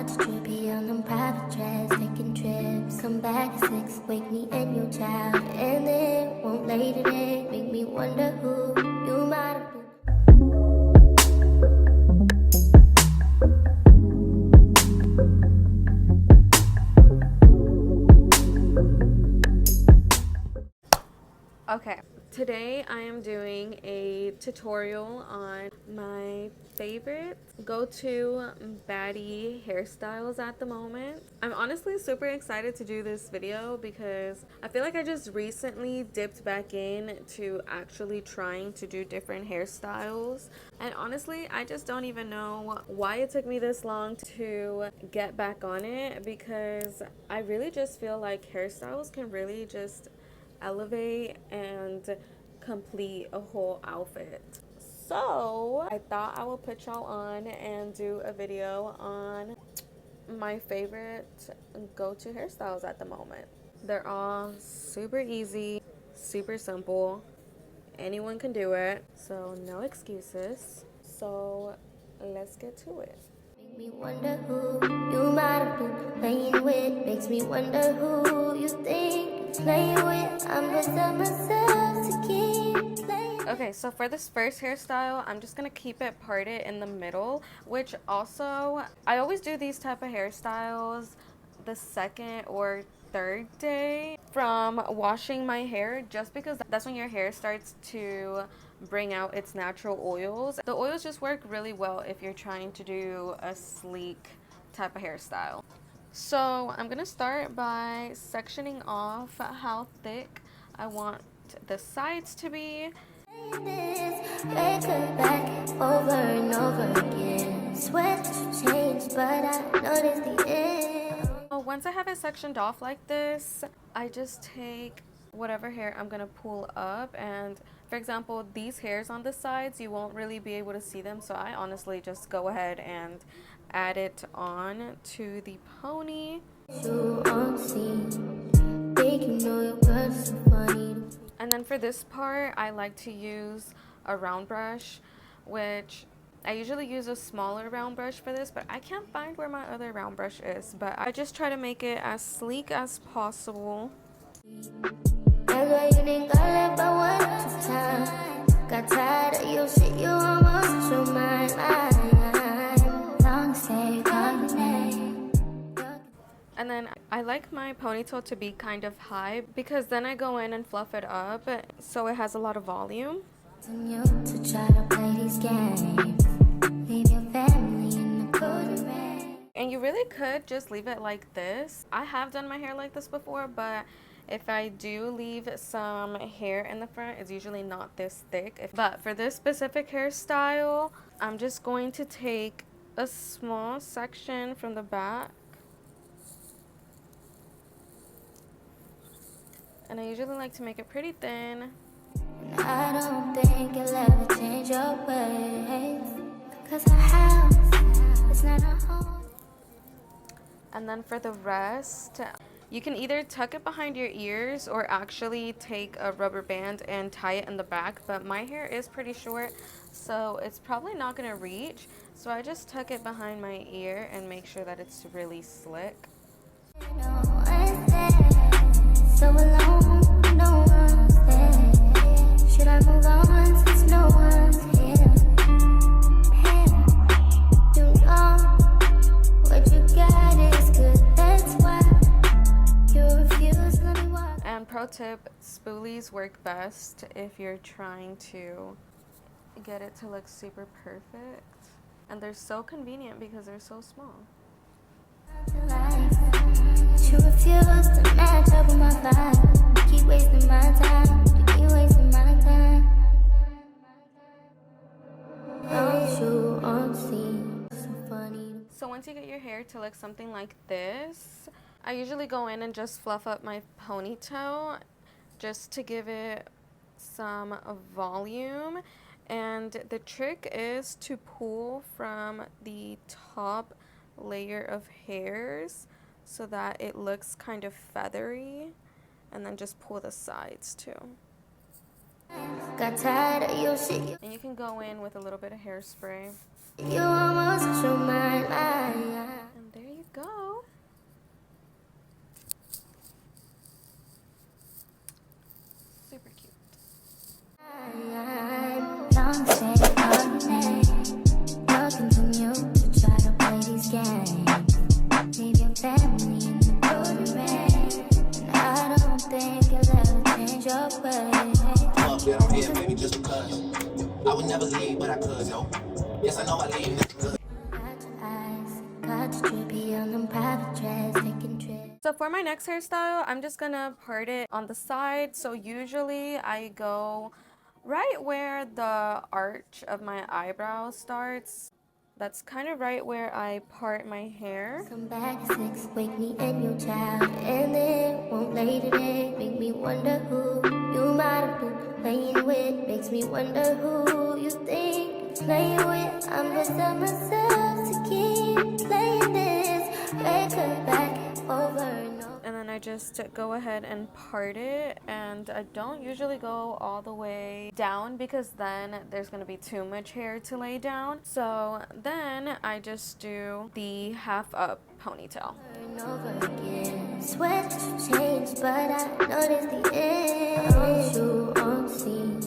about to trippy on them private jets, taking trips. Come back at 6, wake me and your child, and then won't lay today. Make me wonder who you might have been. Okay, today I am doing a tutorial on my favorite go-to baddie hairstyles at the moment. I'm honestly super excited to do this video because I feel like I just recently dipped back in to actually trying to do different hairstyles. And honestly, I just don't even know why it took me this long to get back on it, because I really just feel like hairstyles can really just elevate and complete a whole outfit. So I thought I would put y'all on and do a video on my favorite go-to hairstyles at the moment. They're all super easy, super simple. Anyone can do it, so no excuses. So let's get to it. Make me wonder who you might have been playing with. Makes me wonder who you think playing with. I'm beside myself to keep playing. Okay, so for this first hairstyle, I'm just gonna keep it parted in the middle, which also, I always do these type of hairstyles the second or third day from washing my hair, just because that's when your hair starts to bring out its natural oils. The oils just work really well if you're trying to do a sleek type of hairstyle. So I'm gonna start by sectioning off how thick I want the sides to be. This record back over and over again. Swear that you changed, but I noticed the end. Once I have it sectioned off like this, I just take whatever hair I'm gonna pull up, and for example, these hairs on the sides, you won't really be able to see them, so I honestly just go ahead and add it on to the pony. And then for this part, I like to use a round brush, which I usually use a smaller round brush for this, but I can't find where my other round brush is. But I just try to make it as sleek as possible. Got tired of your shit, you almost your mind. Long stay, call your name. And then I like my ponytail to be kind of high, because then I go in and fluff it up so it has a lot of volume. To try to play these games. Leave your family in the cold rain. And you really could just leave it like this. I have done my hair like this before, but if I do leave some hair in the front, it's usually not this thick. But for this specific hairstyle, I'm just going to take a small section from the back. And I usually like to make it pretty thin. I don't think you'll ever change your ways, 'cause our house is not a home. And then for the rest, you can either tuck it behind your ears or actually take a rubber band and tie it in the back. But my hair is pretty short, so it's probably not going to reach. So I just tuck it behind my ear and make sure that it's really slick. So alone, no one's there. Should I move on since no one's here? You know what you got is good, that's why you refuse to let me walk. And pro tip, spoolies work best if you're trying to get it to look super perfect. And they're so convenient because they're so small. You refuse to match up with my vibe. Keep wasting my time. You keep wasting my time. You on scene. So funny. So once you get your hair to look something like this, I usually go in and just fluff up my ponytail just to give it some volume. And the trick is to pull from the top layer of hairs so that it looks kind of feathery, and then just pull the sides too. Got tired of your shit. And you can go in with a little bit of hairspray. You almost your mind. And there you trippy on them private jets, taking trips. So for my next hairstyle, I'm just gonna part it on the side. So usually I go right where the arch of my eyebrow starts. That's kind of right where I part my hair. Come back at 6, wake me and your child, and then won't lay today. Make me wonder who you might have been playing with. Makes me wonder who you think you're playing with. I'm beside myself to keep playing this record back over and over. And then I just go ahead and part it, and I don't usually go all the way down because then there's going to be too much hair to lay down. So then I just do the half up ponytail. And over again. Swear that you changed, but I noticed the end. On you on scene.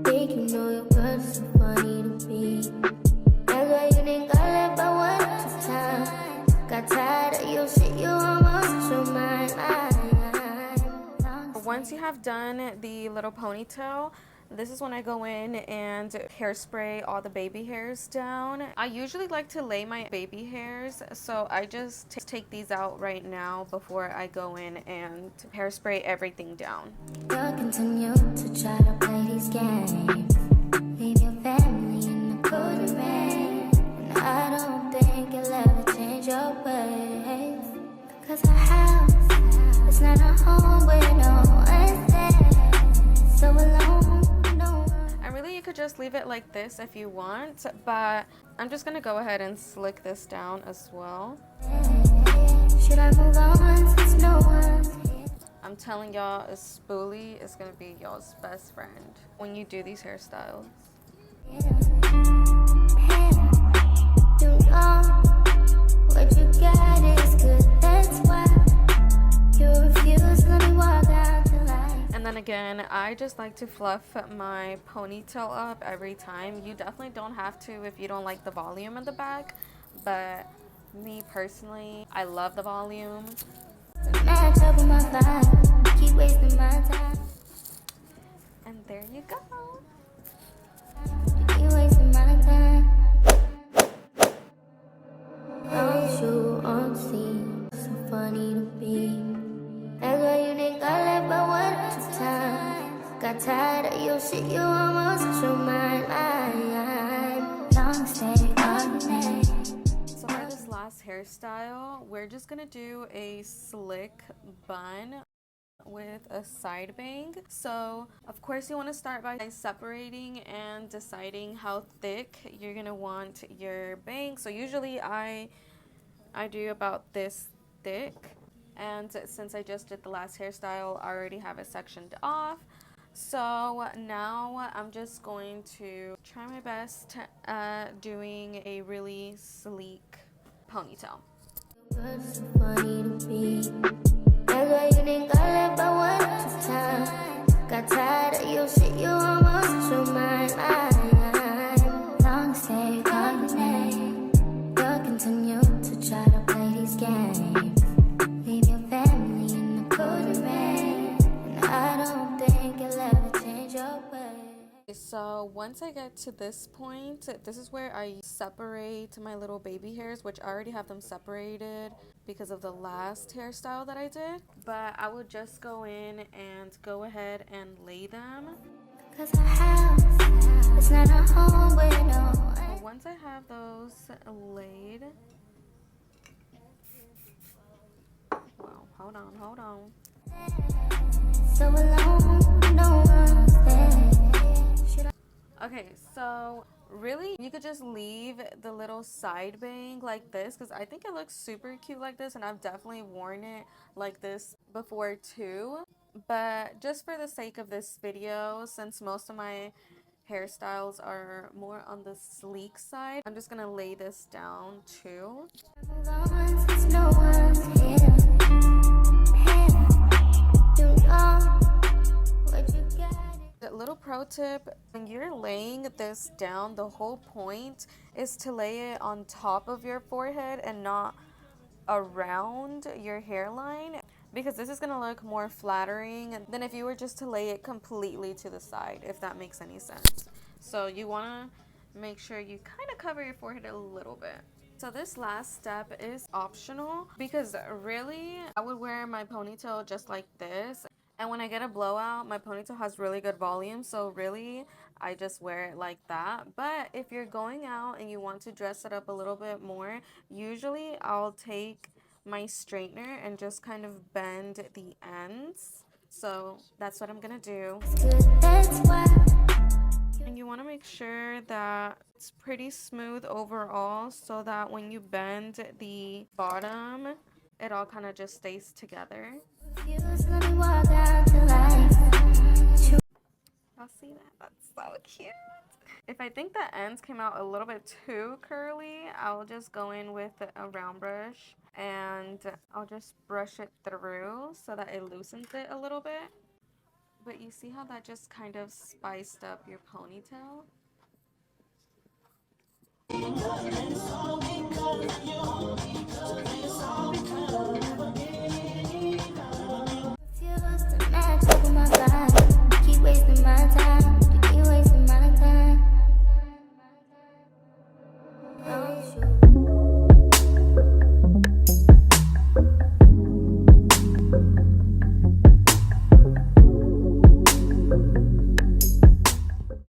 Think you know your girl's so funny to me. That's why you didn't got left by one at a time. Got tired of your shit, you almost your mind. Once you have done the little ponytail, this is when I go in and hairspray all the baby hairs down. I usually like to lay my baby hairs, so I just take these out right now before I go in and hairspray everything down. You'll continue to try to play these games. Leave your family in the cold rain. And I don't think you'll ever change your ways. Cause our house is not a home where no one's there. So alone, no one. And really you could just leave it like this if you want, but I'm just gonna go ahead and slick this down as well. Should I move on since no one's here? I'm telling y'all, a spoolie is gonna be y'all's best friend when you do these hairstyles. You know what you got is good, that's why you refuse to let me walk out to life. And then again, I just like to fluff my ponytail up every time. You definitely don't have to if you don't like the volume in the back, but me personally, I love the volume. Match up with my vibe, keep wasting my time. And there you go. You keep wasting my time. Don't you on scene, so funny to me. That's why you didn't got left by one at a time. Got tired of your shit, you almost lost your mind. Long stay on the name. So for this last hairstyle, we're just gonna do a slick bun with a side bang. So of course you want to start by separating and deciding how thick you're gonna want your bang. So usually I do about this thick, and since I just did the last hairstyle, I already have it sectioned off. So now I'm just going to try my best at doing a really sleek ponytail. You're so funny to me. That's why you didn't got left by one at a time. Got tired of your shit, you almost lost your mind. Long stay on the name. You'll continue to try to play these games. Leave your family in the cold rain. And I don't think you'll ever change your ways. So once I get to this point, this is where I separate my little baby hairs, which I already have them separated because of the last hairstyle that I did. But I would just go in and go ahead and lay them. Cause our house is not a home where no one. Once I have those laid, wow, hold on. So alone, no one's there. Should I? Okay, so really you could just leave the little side bang like this because I think it looks super cute like this, and I've definitely worn it like this before too. But just for the sake of this video, since most of my hairstyles are more on the sleek side, I'm just gonna lay this down too. Move on since no one's here. You know what you got. A little pro tip, when you're laying this down, the whole point is to lay it on top of your forehead and not around your hairline, because this is going to look more flattering than if you were just to lay it completely to the side, if that makes any sense. So you want to make sure you kind of cover your forehead a little bit. So this last step is optional because really I would wear my ponytail just like this. And when I get a blowout, my ponytail has really good volume, so really I just wear it like that. But if you're going out and you want to dress it up a little bit more, usually I'll take my straightener and just kind of bend the ends. So that's what I'm gonna do. And you want to make sure that it's pretty smooth overall so that when you bend the bottom, it all kind of just stays together. Y'all see that? That's so cute. If I think the ends came out a little bit too curly, I'll just go in with a round brush and I'll just brush it through so that it loosens it a little bit. But you see how that just kind of spiced up your ponytail?